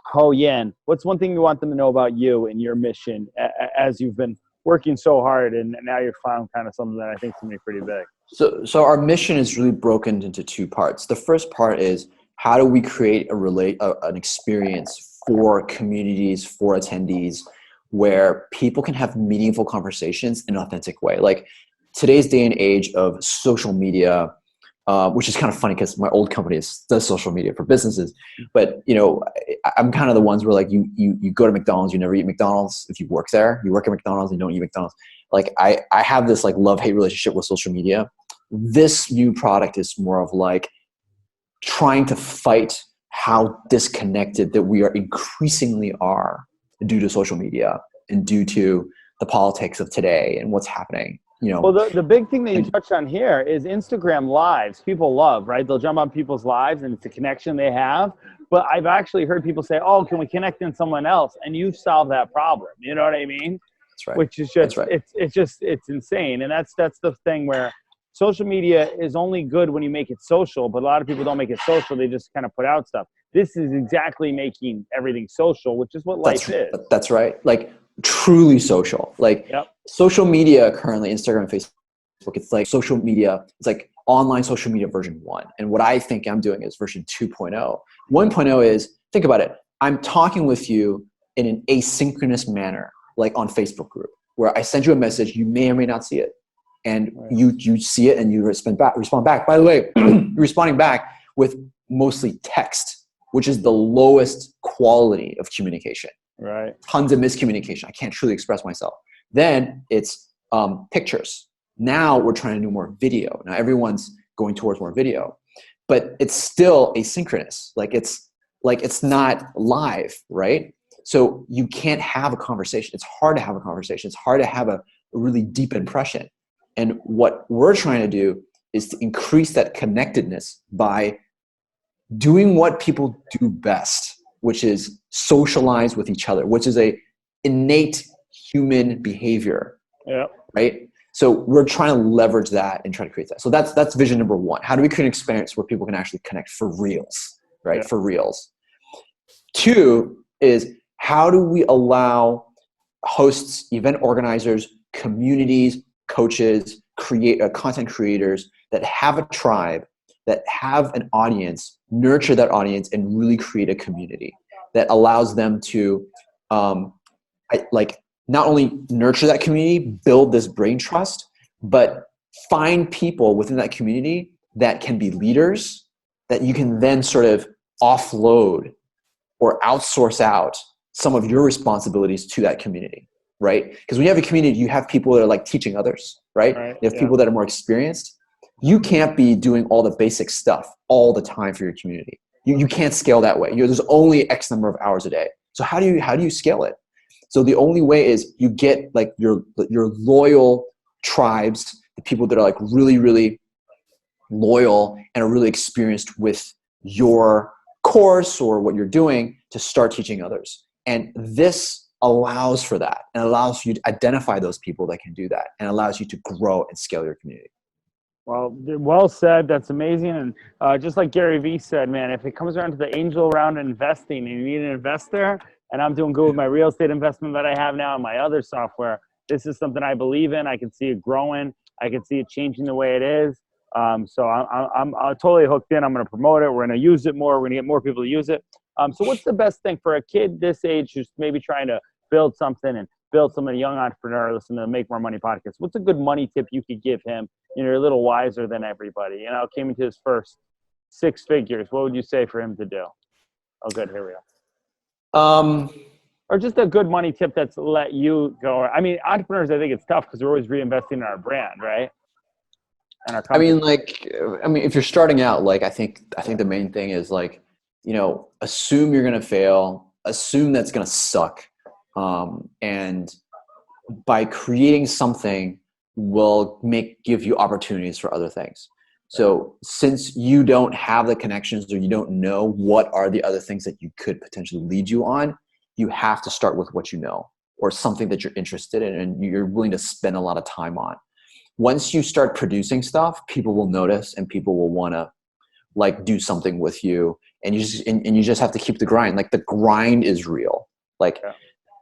Ho Yin. What's one thing you want them to know about you and your mission as you've been working so hard and now you've found kind of something that I think is going to be pretty big? So our mission is really broken into 2 parts. The first part is, how do we create an experience for communities, for attendees, where people can have meaningful conversations in an authentic way? Like today's day and age of social media, which is kind of funny because my old company does social media for businesses. But, I'm kind of the ones where like you go to McDonald's, you never eat McDonald's. If you work there, you work at McDonald's, you don't eat McDonald's. Like I have this like love-hate relationship with social media. This new product is more of like trying to fight how disconnected that we are increasingly are due to social media and due to the politics of today and what's happening. Well, the big thing that you touched on here is Instagram lives. People love, right? They'll jump on people's lives and it's a connection they have. But I've actually heard people say, oh, can we connect in someone else? And you've solved that problem. You know what I mean? That's right. Which is just, it's insane. And that's the thing where social media is only good when you make it social, but a lot of people don't make it social. They just kind of put out stuff. This is exactly making everything social, which is what life is. That's right. Like truly social. Like social media currently, Instagram and Facebook, it's like social media. It's like online social media version 1. And what I think I'm doing is version 2.0. 1.0 is, think about it. I'm talking with you in an asynchronous manner, like on Facebook group, where I send you a message, you may or may not see it. And you see it and you respond back. By the way, you're responding back with mostly text, which is the lowest quality of communication. Right. Tons of miscommunication. I can't truly express myself. Then it's pictures. Now we're trying to do more video. Now everyone's going towards more video, but it's still asynchronous. It's not live, right? So you can't have a conversation. It's hard to have a conversation. It's hard to have a really deep impression. And what we're trying to do is to increase that connectedness by doing what people do best, which is socialize with each other, which is a innate human behavior, right? So we're trying to leverage that and try to create that. So that's vision number 1. How do we create an experience where people can actually connect for reals, right? For reals. 2 is, how do we allow hosts, event organizers, communities, coaches, content creators that have a tribe, that have an audience, nurture that audience and really create a community that allows them to not only nurture that community, build this brain trust, but find people within that community that can be leaders that you can then sort of offload or outsource out some of your responsibilities to that community, right? Because when you have a community, you have people that are like teaching others, right? You have people that are more experienced. You can't be doing all the basic stuff all the time for your community. You can't scale that way. There's only X number of hours a day. So how do you scale it? So the only way is you get like your loyal tribes, the people that are like really, really loyal and are really experienced with your course or what you're doing, to start teaching others. And this allows for that, and allows you to identify those people that can do that, and allows you to grow and scale your community. Well said. That's amazing. And just like Gary Vee said, man, if it comes around to the angel round investing and you need an investor, and I'm doing good with my real estate investment that I have now and my other software, this is something I believe in. I can see it growing. I can see it changing the way it is. So I'm totally hooked in. I'm going to promote it. We're going to use it more. We're going to get more people to use it. So what's the best thing for a kid this age who's maybe trying to build something and build some of the young entrepreneur, listen to the Make More Money podcast? What's a good money tip you could give him? You're a little wiser than everybody. Came into his first 6 figures. What would you say for him to do? Oh, good. Here we go. Or just a good money tip that's let you go. I mean, entrepreneurs, I think it's tough because we're always reinvesting in our brand, right? And our company. If you're starting out, like, I think the main thing is like, assume you're going to fail, assume that's going to suck. And by creating something will give you opportunities for other things. So since you don't have the connections, or you don't know what are the other things that you could potentially lead you on, you have to start with what you know, or something that you're interested in and you're willing to spend a lot of time on. Once you start producing stuff, people will notice and people will want to like do something with you, and you just have to keep the grind. Like, the grind is real. Like,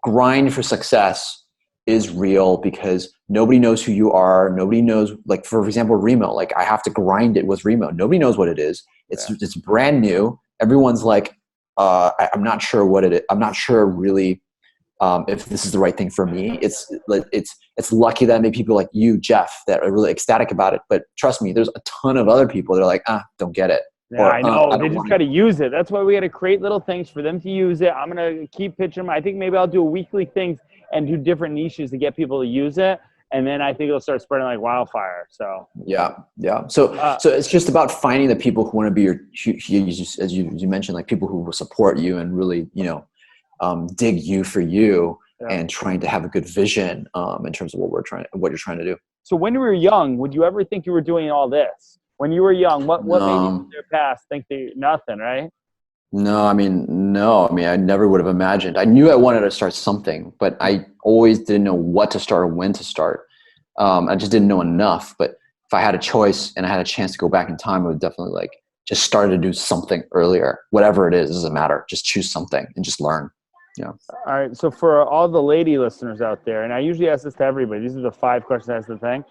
grind for success is real, because nobody knows who you are. Nobody knows, like, for example, Remo, like, I have to grind it with Remo. Nobody knows what it is. It's brand new. Everyone's like, I'm not sure what it is. I'm not sure really if this is the right thing for me. It's lucky that I made people like you, Jeff, that are really ecstatic about it. But trust me, there's a ton of other people that are like, don't get it. Yeah, I know. They just got to use it. That's why we got to create little things for them to use it. I'm going to keep pitching them. I think maybe I'll do weekly things and do different niches to get people to use it. And then I think it'll start spreading like wildfire. So yeah. So it's just about finding the people who want to be as you mentioned, like people who will support you and really, dig you for you, and trying to have a good vision in terms of what you're trying to do. So when you were young, would you ever think you were doing all this? When you were young, what made you in their past think that nothing, right? No. I never would have imagined. I knew I wanted to start something, but I always didn't know what to start or when to start. I just didn't know enough. But if I had a choice and I had a chance to go back in time, I would definitely just start to do something earlier. Whatever it is, it doesn't matter. Just choose something and just learn. All right. So for all the lady listeners out there, and I usually ask this to everybody, these are the 5 questions. That's the thing.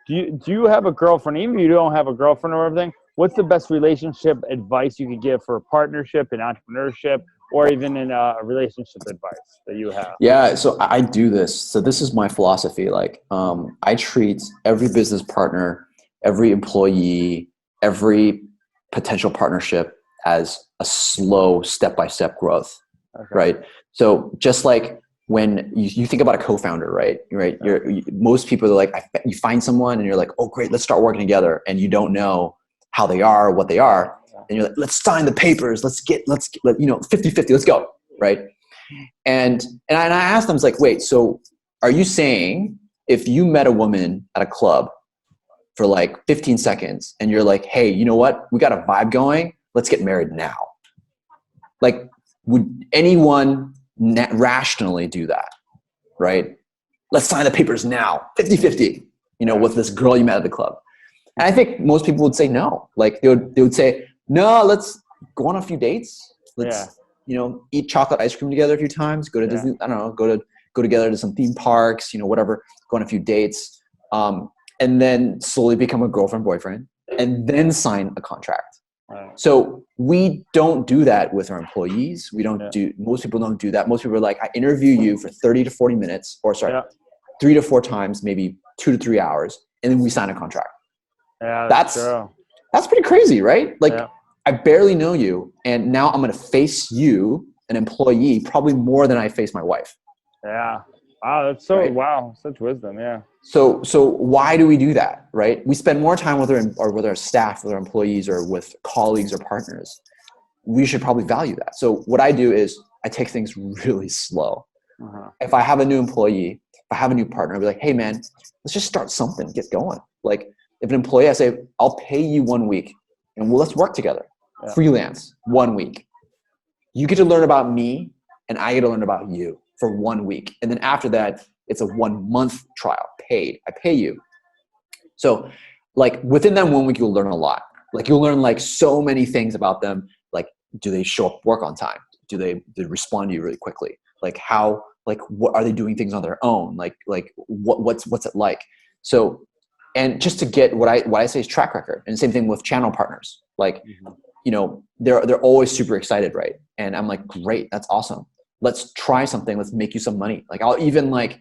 Do you have a girlfriend? Even if you don't have a girlfriend or everything, what's the best relationship advice you could give for a partnership and entrepreneurship, or even in a relationship advice that you have? Yeah. So I do this. So this is my philosophy. Like, I treat every business partner, every employee, every potential partnership as a slow step-by-step growth. Okay. Right. So just like when you think about a co-founder, right? Most people are like, you find someone and you're like, oh, great, let's start working together. And you don't know how they are, what they are. And you're like, let's sign the papers. Let's get 50-50, let's go. Right. And I asked them, it's like, wait, so are you saying if you met a woman at a club for like 15 seconds and you're like, hey, you know what? We got a vibe going. Let's get married now. Like, would anyone rationally do that? Right? Let's sign the papers now. 50-50, with this girl you met at the club. And I think most people would say no. Like, they would say, no, let's go on a few dates. Let's, eat chocolate ice cream together a few times, go to Disney, I don't know, go together to some theme parks, whatever, go on a few dates, and then slowly become a girlfriend, boyfriend, and then sign a contract. Right. So we don't do that with our employees. Most people don't do that. Most people are like, I interview you for 30 to 40 minutes, 3 to 4 times, maybe 2 to 3 hours, and then we sign a contract. Yeah, that's pretty crazy, right? Like, I barely know you, and now I'm going to face you, an employee, probably more than I face my wife. Yeah. Wow. That's so, Right? wow. Such wisdom. Yeah. So why do we do that, right? We spend more time with our staff, with our employees, or with colleagues or partners. We should probably value that. So what I do is I take things really slow. If I have a new employee, if I have a new partner, I'll be like, hey man, let's just start something, get going. Like if an employee, I say, I'll pay you 1 week and let's work together. Yeah. Freelance, 1 week. You get to learn about me and I get to learn about you for 1 week. And then after that, it's a 1 month trial, paid. I pay you. So like within that 1 week, you'll learn a lot. Like you'll learn like so many things about them. Like, do they show up work on time? Do they respond to you really quickly? Like how, like what are they doing things on their own? Like what's it like? So, and just to get what I say is track record. And same thing with channel partners. Like, you know, they're always super excited, right? And I'm like, great, that's awesome. Let's try something. Let's make you some money. Like I'll even like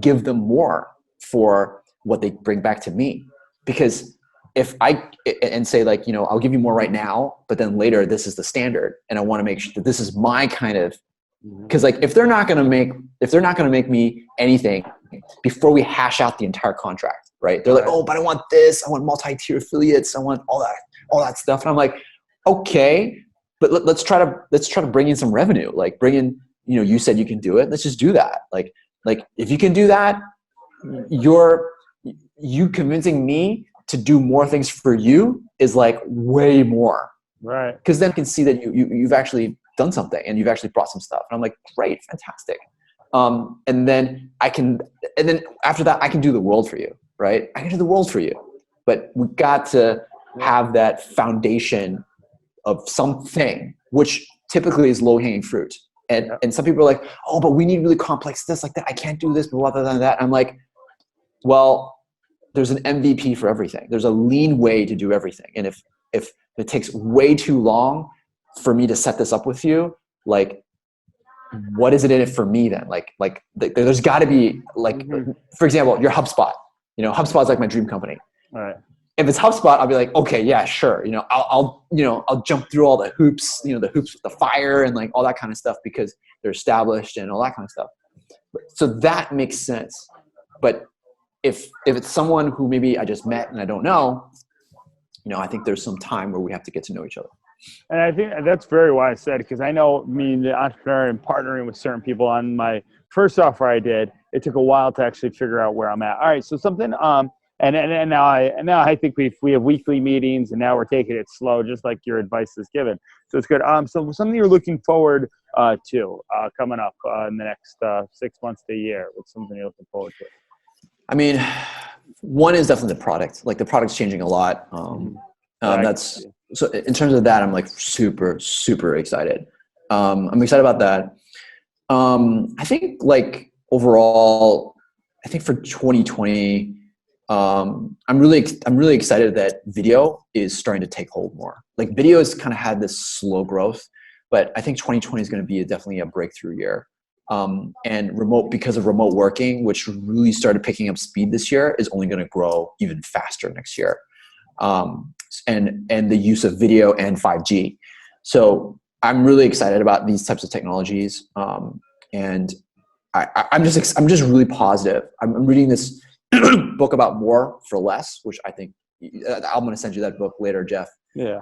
give them more for what they bring back to me. Because if I and say like, you know, I'll give you more right now, but then later this is the standard, and I want to make sure that this is my kind of, because like if they're not going to make me anything before we hash out the entire contract, right? They're like, oh, but I want this, I want multi-tier affiliates, I want all that stuff, and I'm like, okay, but let's try to bring in some revenue, like bring in, you know, you said you can do it, let's just do that. Like if you can do that, you convincing me to do more things for you is like way more, right? Because then I can see that you've actually done something and you've actually brought some stuff, and I'm like, great, fantastic. And then after that, I can do the world for you, right? I can do the world for you, but we got to have that foundation of something, which typically is low-hanging fruit. And some people are like, oh, but we need really complex this, like that. I can't do this, but rather than that, I'm like, well, there's an MVP for everything. There's a lean way to do everything. And if it takes way too long for me to set this up with you, like, what is it in it for me then? Like there's got to be like, for example, your HubSpot. You know, HubSpot is like my dream company. All right. If it's HubSpot, I'll be like, okay, yeah, sure. You know, I'll jump through all the hoops. You know, the hoops with the fire and like all that kind of stuff because they're established and all that kind of stuff. So that makes sense. But if it's someone who maybe I just met and I don't know, you know, I think there's some time where we have to get to know each other. And I think that's very wise said, because I know me, the entrepreneur, and partnering with certain people on my first software I did, it took a while to actually figure out where I'm at. All right, so something, and now I think we have weekly meetings, and now we're taking it slow, just like your advice is given. So it's good. So something you're looking forward to coming up in the next 6 months to a year. What's something you're looking forward to? I mean, one is definitely the product. Like the product's changing a lot. That's so in terms of that, I'm like super, super excited. I'm excited about that. I think like overall, I think for 2020, I'm really excited that video is starting to take hold more. Like video has kind of had this slow growth, but I think 2020 is going to be definitely a breakthrough year. And because of remote working, which really started picking up speed this year, is only going to grow even faster next year. And the use of video and 5G. So I'm really excited about these types of technologies. And I'm just really positive. I'm reading this book about more for less, which I think I'm going to send you that book later, Jeff. Yeah.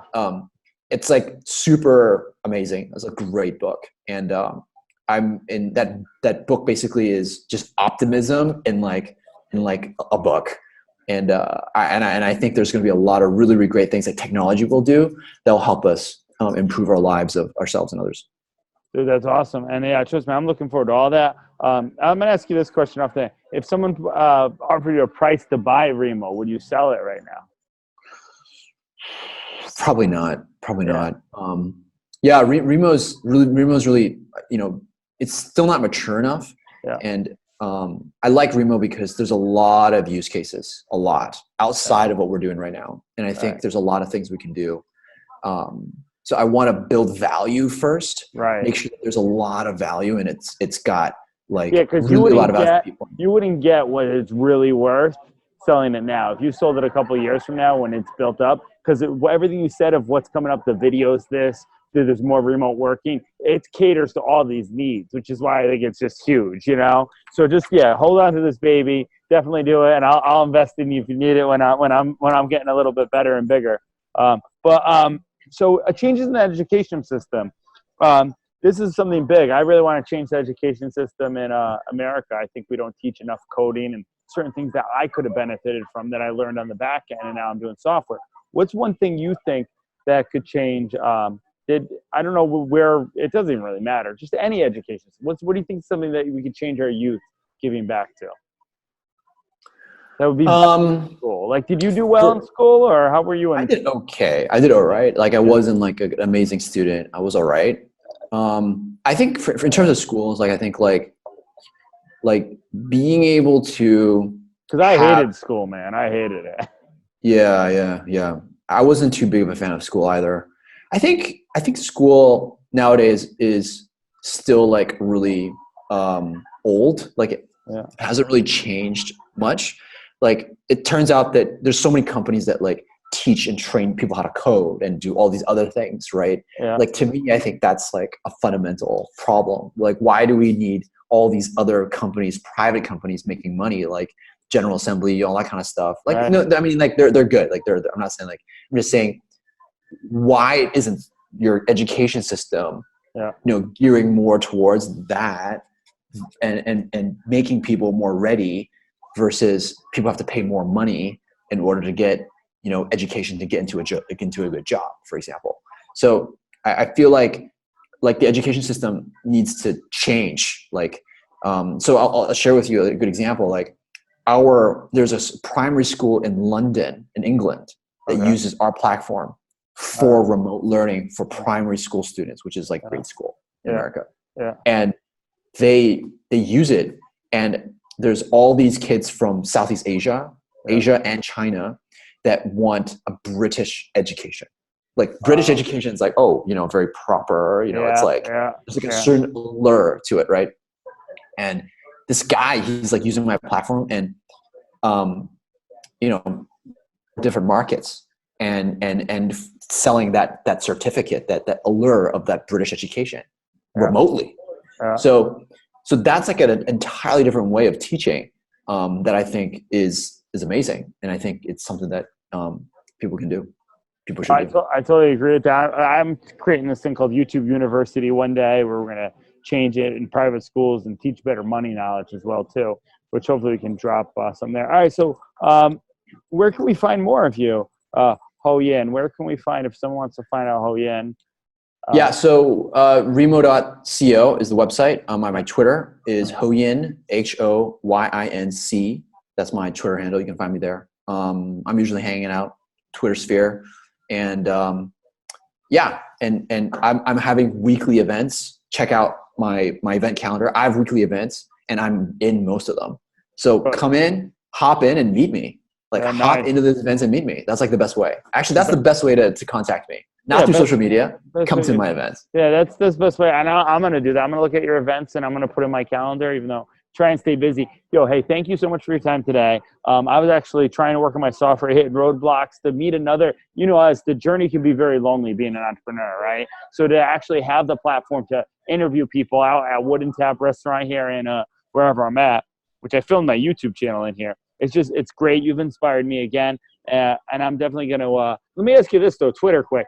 It's like super amazing. It's a great book. And, I'm in that book basically is just optimism in like a book. And I think there's going to be a lot of really, really great things that technology will do that will help us improve our lives of ourselves and others. Dude, that's awesome. And yeah, trust me, I'm looking forward to all that. I'm going to ask you this question off there. If someone offered you a price to buy Remo, would you sell it right now? Probably not. Yeah, Remo's really, you know, it's still not mature enough. Yeah. And I like Remo because there's a lot of use cases, a lot outside of what we're doing right now. And I think there's a lot of things we can do. So I want to build value first, make sure that there's a lot of value and it's got like because really a lot of value for people. You wouldn't get what it's really worth selling it now. If you sold it a couple of years from now when it's built up, because everything you said of what's coming up, the videos, there's more remote working, it caters to all these needs, which is why I think it's just huge, you know? So just, yeah, hold on to this baby. Definitely do it. And I'll invest in you if you need it when I'm getting a little bit better and bigger. So changes in the education system. This is something big. I really want to change the education system in America. I think we don't teach enough coding and certain things that I could have benefited from that I learned on the back end, and now I'm doing software. What's one thing you think that could change? I don't know where, it doesn't even really matter, just any education. What do you think is something that we could change our youth giving back to? That would be school. Like, did you do well in school, or how were you? I did okay. I did all right. Like, I wasn't like an amazing student. I was all right. I think for in terms of schools, like, I think like being able to, because I hated school, man. I hated it. Yeah. I wasn't too big of a fan of school either. I think school nowadays is still like really old. Like, it hasn't really changed much. Like, it turns out that there's so many companies that like teach and train people how to code and do all these other things, right? Yeah. Like, to me, I think that's like a fundamental problem. Like, why do we need all these other companies, private companies, making money, like General Assembly, all that kind of stuff? Like, right. no, I mean, like they're good. Like, I'm not saying, like, I'm just saying, why isn't your education system, gearing more towards that and making people more ready, versus people have to pay more money in order to get, education to get into a good job, for example. So I feel like the education system needs to change. Like, so I'll share with you a good example. Like, there's a primary school in London, in England, that uses our platform for remote learning for primary school students, which is like grade school in America. Yeah. And they use it, and there's all these kids from Southeast Asia and China that want a British education. Like, British education is like, very proper, it's like, there's like a certain allure to it, right? And this guy, he's like using my platform and, different markets and selling that certificate, that allure of that British education remotely. So that's like an entirely different way of teaching that I think is amazing. And I think it's something that people can do. People should do. I totally agree with that. I'm creating this thing called YouTube University one day, where we're going to change it in private schools and teach better money knowledge as well too, which hopefully we can drop some there. All right. So where can we find more of you? Ho Yin, where can we find, if someone wants to find out Ho Yin? So Remo.co is the website. My Twitter is Ho Yin, HOYINC. That's my Twitter handle. You can find me there. I'm usually hanging out Twitter sphere, and and I'm having weekly events. Check out my event calendar. I have weekly events, and I'm in most of them. So come in, hop in, and meet me. Like, hop into these events and meet me. That's like the best way. Actually, that's the best way to contact me. Not through social media. Come to my events. Yeah, that's the best way. And I'm going to do that. I'm going to look at your events, and I'm going to put in my calendar, even though try and stay busy. Hey, thank you so much for your time today. I was actually trying to work on my software, hitting roadblocks to meet another, as the journey can be very lonely being an entrepreneur, right? So to actually have the platform to interview people out at Wooden Tap Restaurant here in wherever I'm at, which I filmed my YouTube channel in here. It's great. You've inspired me again. And I'm definitely going to, let me ask you this though, Twitter quick.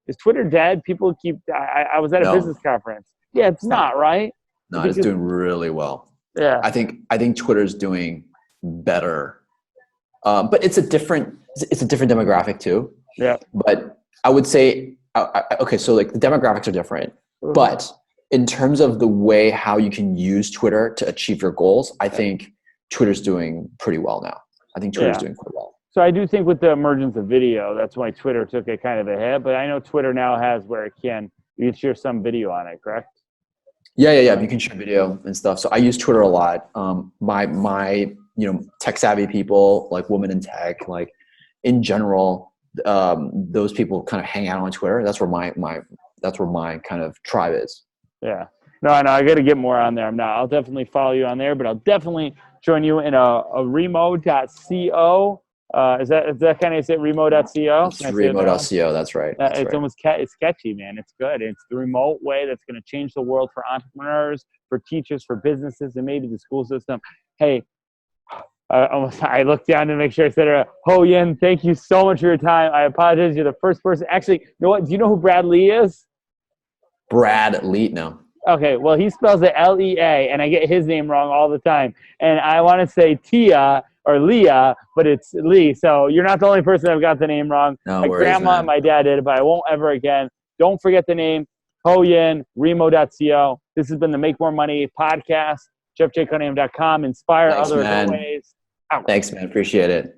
Is Twitter dead? People keep, I was at a business conference. Yeah, it's not, right? No, it's doing really well. Yeah. I think Twitter's doing better. But it's a different demographic too. Yeah. But I would say, okay, so like the demographics are different, but in terms of the way how you can use Twitter to achieve your goals, I think Twitter's doing pretty well now. I think Twitter's doing quite well. So I do think with the emergence of video, that's why Twitter took a kind of a hit. But I know Twitter now has where you can share some video on it, correct? Yeah. You can share video and stuff. So I use Twitter a lot. My tech savvy people, like women in tech, like in general, those people kind of hang out on Twitter. That's where my kind of tribe is. Yeah. No, I know. I got to get more on there. I'll definitely follow you on there, but I'll definitely join you in a remo.co. Is that kind of say remo.co? It's Remo.co. That's right. That's It's right. almost it's sketchy, man. It's good. It's the remote way that's going to change the world for entrepreneurs, for teachers, for businesses, and maybe the school system. Hey, I looked down to make sure I said it. Ho Yin, thank you so much for your time. I apologize. You're the first person. Actually, you know what? Do you know who Brad Lee is? Brad Lee. No. Okay, well, he spells it L-E-A, and I get his name wrong all the time. And I want to say Tia or Leah, but it's Lee. So you're not the only person that got the name wrong. No My worries, grandma man. and my dad did it, but I won't ever again. Don't forget the name, Ho Yin, Remo.co. This has been the Make More Money podcast, JeffJCunningham.com. Inspire Thanks, others man. always. Out. Thanks, man. Appreciate it.